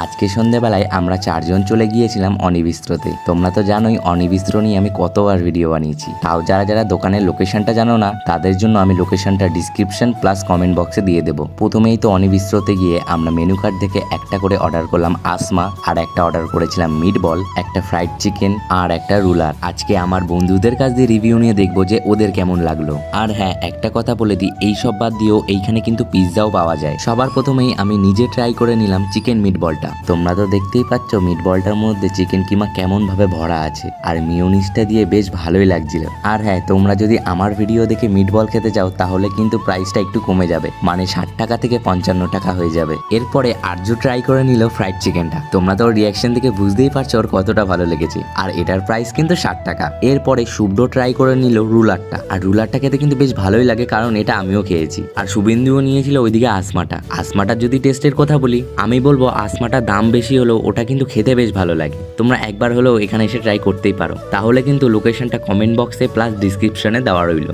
আজকে সন্ধ্যেবেলায় আমরা চারজন চলে গিয়েছিলাম অনিবিস্ত্রতে। তোমরা তো জানোই অনিবিস্ত্র নিয়ে আমি কতবার ভিডিও বানিয়েছি। তাও যারা যারা দোকানের লোকেশনটা জানো না তাদের জন্য আমি লোকেশনটা ডিসক্রিপশন প্লাস কমেন্ট বক্সে দিয়ে দেবো। প্রথমেই তো অনিবিস্ত্রতে গিয়ে আমরা মেনু কার্ড থেকে একটা করে অর্ডার করলাম আসমা, আর একটা অর্ডার করেছিলাম মিট বল, একটা ফ্রাইড চিকেন আর একটা রুলার। আজকে আমার বন্ধুদের কাছ দিয়ে রিভিউ নিয়ে দেখবো যে ওদের কেমন লাগলো। আর হ্যাঁ, একটা কথা বলে দিই, এই সব বাদ দিয়েও এইখানে কিন্তু পিৎজাও পাওয়া যায়। সবার প্রথমেই আমি নিজে ট্রাই করে নিলাম চিকেন মিট বলটা। তোমরা তো দেখতেই পাচ্ছ মিট বলটার মধ্যে চিকেন কিমা কেমন ভাবে ভরা আছে, আর মিওনিজটা দিয়ে বেশ ভালোই লাগছিল। আর হ্যাঁ, তোমরা যদি আমার ভিডিও দেখে মিট বল খেতে চাও তাহলে কিন্তু প্রাইসটা একটু কমে যাবে, মানে 60 টাকা থেকে 55 টাকা হয়ে যাবে। এরপরে আর্য ট্রাই করে নিল ফ্রাইড চিকেনটা। তোমরা তো ওর রিয়াকশন দেখে বুঝতেই পারছো ওর কতটা ভালো লেগেছে, আর এটার প্রাইস কিন্তু 60 টাকা। এরপরে শুভ্র ট্রাই করে নিল রুলারটা, আর রুলারটা খেতে কিন্তু বেশ ভালোই লাগে, কারণ এটা আমিও খেয়েছি। আর শুভেন্দুও নিয়েছিল ওইদিকে আসমাটার যদি টেস্টের কথা বলি, আমি বলবো আসমাটার দাম বেশি হলেও ওটা কিন্তু খেতে বেশ ভালো লাগে। তোমরা একবার হলেও এখানে এসে ট্রাই করতেই পারো। তাহলে কিন্তু লোকেশনটা কমেন্ট বক্সে প্লাস ডিসক্রিপশনে দেওয়া রইল।